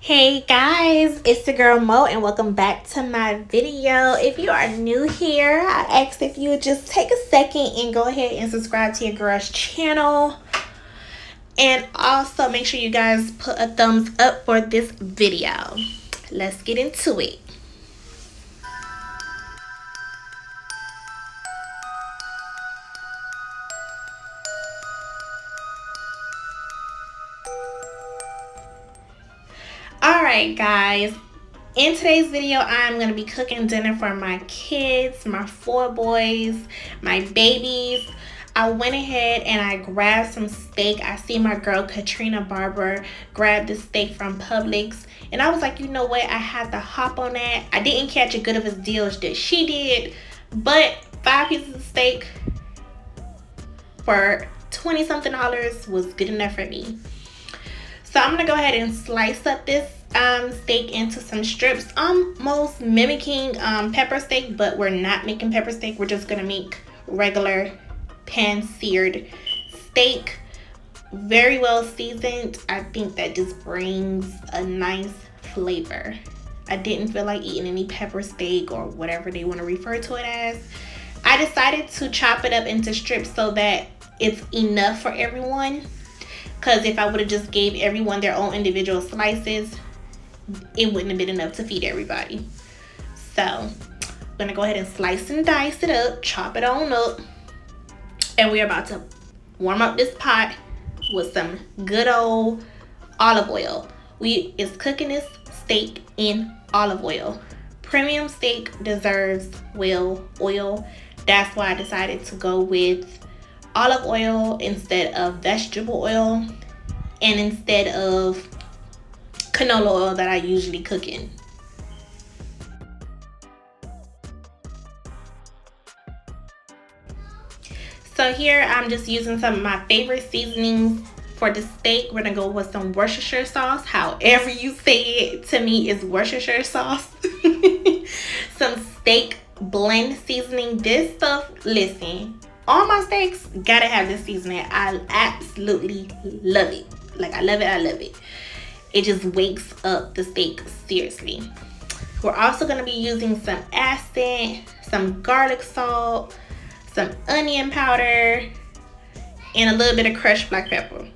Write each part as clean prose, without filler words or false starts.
Hey guys, it's the girl Mo and welcome back to my video. If you are new here, I ask if you would just take a second and go ahead and subscribe to your girl's channel. And also make sure you guys put a thumbs up for this video. Let's get into it. Alright guys, in today's video I'm going to be cooking dinner for my kids, my 4 boys, my babies. I went ahead and I grabbed some steak. I see my girl Katrina Barber grab this steak from Publix, and I was like, you know what, I had to hop on that. I didn't catch a good of a deal that she did, but 5 pieces of steak for $20 something was good enough for me. So I'm gonna go ahead and slice up this steak into some strips, almost mimicking pepper steak, but we're not making pepper steak. We're just gonna make regular pan seared steak, very well seasoned. I think that just brings a nice flavor. I didn't feel like eating any pepper steak or whatever they want to refer to it as. I decided to chop it up into strips so that it's enough for everyone, because if I would have just gave everyone their own individual slices, it wouldn't have been enough to feed everybody. So I'm gonna go ahead and slice and dice it up, chop it on up, and we're about to warm up this pot with some good old olive oil. We is cooking this steak in olive oil. Premium steak deserves well oil. That's why I decided to go with olive oil instead of vegetable oil, and instead of canola oil that I usually cook in. So here I'm just using some of my favorite seasonings for the steak. We're gonna go with some Worcestershire sauce. However you say it, to me is Worcestershire sauce. Some steak blend seasoning. This stuff, listen, all my steaks gotta have this seasoning. I absolutely love it. Like, I love it. It just wakes up the steak, seriously. We're also gonna be using some acid, some garlic salt, some onion powder, and a little bit of crushed black pepper.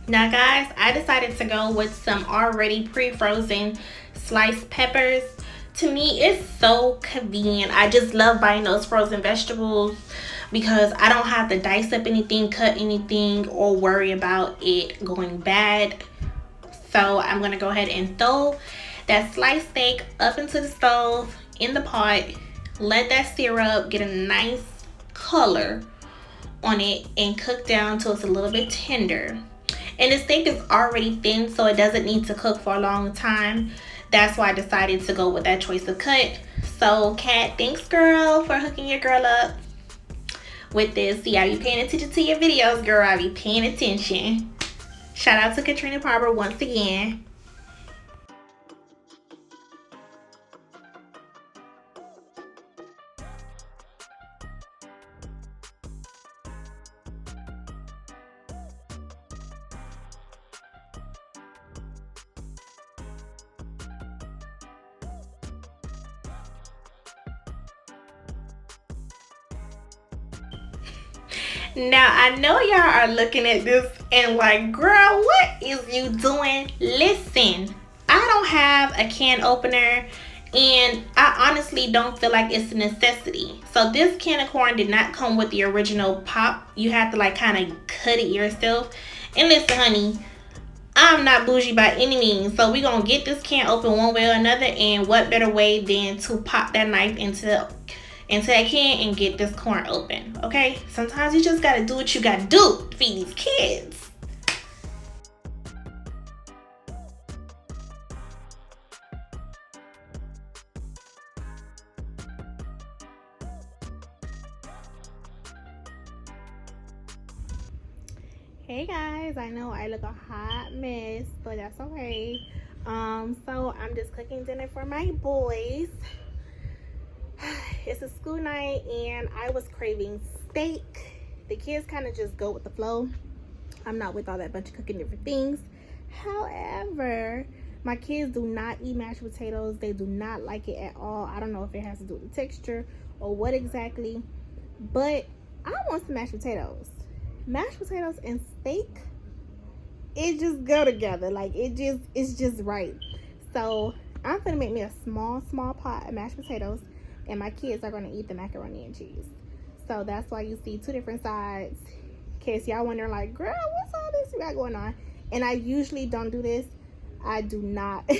Now guys, I decided to go with some already pre-frozen sliced peppers. To me, it's so convenient. I just love buying those frozen vegetables because I don't have to dice up anything, cut anything, or worry about it going bad. So I'm gonna go ahead and throw that sliced steak up into the stove in the pot, let that sear up, get a nice color on it, and cook down till it's a little bit tender. And the steak is already thin, so it doesn't need to cook for a long time. That's why I decided to go with that choice of cut. So Kat, thanks girl for hooking your girl up with this. See, I be paying attention to your videos, girl. I be paying attention. Shout out to Katrina Barber once again. Now, I know y'all are looking at this and like, girl, what is you doing? Listen, I don't have a can opener and I honestly don't feel like it's a necessity. So this can of corn did not come with the original pop. You have to like kind of cut it yourself. And listen, honey, I'm not bougie by any means. So we're going to get this can open one way or another. And what better way than to pop that knife into that can and get this corn open. Okay? Sometimes you just got to do what you got to do to feed these kids. Hey guys, I know I look a hot mess, but that's okay. So I'm just cooking dinner for my boys. It's a school night and I was craving steak. The kids kind of just go with the flow. I'm not with all that bunch of cooking different things. However, my kids do not eat mashed potatoes. They do not like it at all. I don't know if it has to do with the texture or what exactly, but I want some mashed potatoes. Mashed potatoes and steak, it just go together. Like it's just right. So I'm gonna make me a small pot of mashed potatoes, and my kids are gonna eat the macaroni and cheese. So that's why you see two different sides. In case y'all wondering, like, girl, what's all this you got going on? And I usually don't do this. I do not.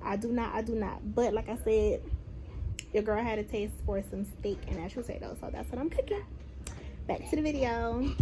I do not. But like I said, your girl had a taste for some steak and mashed potatoes, so that's what I'm cooking. Back to the video.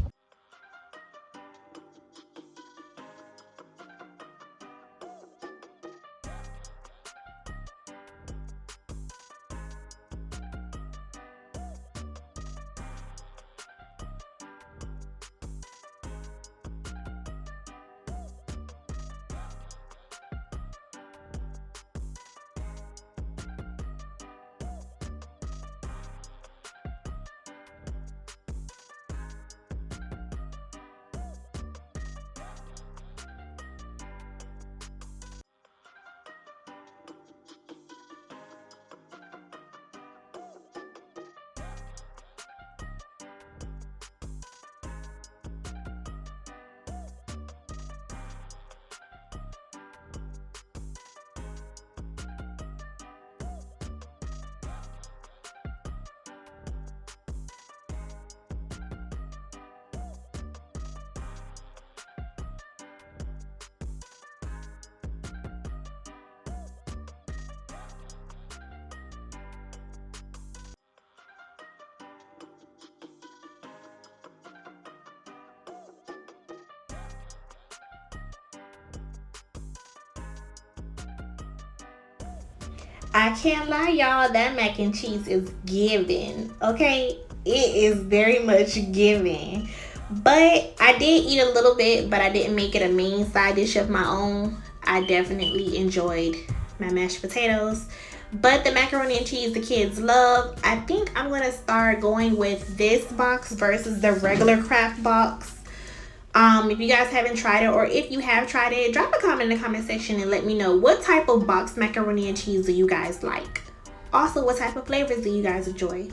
I can't lie, y'all. That mac and cheese is giving. Okay, it is very much giving. But I did eat a little bit, but I didn't make it a main side dish of my own. I definitely enjoyed my mashed potatoes. But the macaroni and cheese the kids love. I think I'm gonna start going with this box versus the regular Kraft box. If you guys haven't tried it, or if you have tried it, drop a comment in the comment section and let me know what type of boxed macaroni and cheese do you guys like. Also, what type of flavors do you guys enjoy?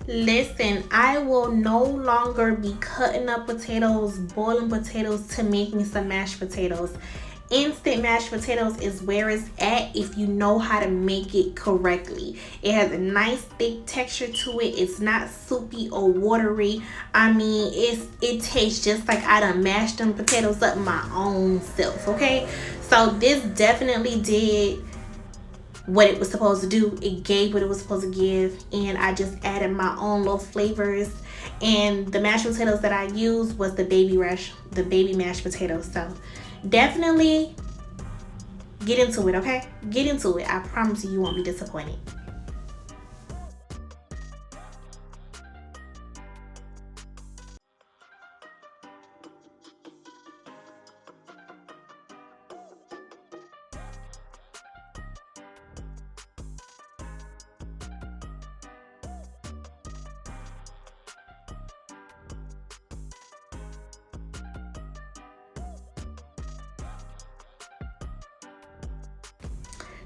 Listen, I will no longer be cutting up potatoes, boiling potatoes to make me some mashed potatoes. Instant mashed potatoes is where it's at if you know how to make it correctly. It has a nice thick texture to it. It's not soupy or watery. I mean, it tastes just like I done mashed them potatoes up my own self, okay? So this definitely did what it was supposed to do. It gave what it was supposed to give, and I just added my own little flavors. And the mashed potatoes that I used was the baby mashed potatoes. So definitely get into it, okay? Get into it. I promise you won't be disappointed.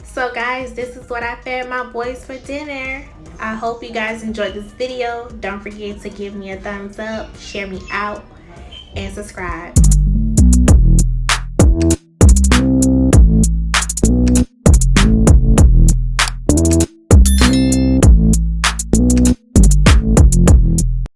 So guys, this is what I fed my boys for dinner. I hope you guys enjoyed this video. Don't forget to give me a thumbs up, share me out, and subscribe.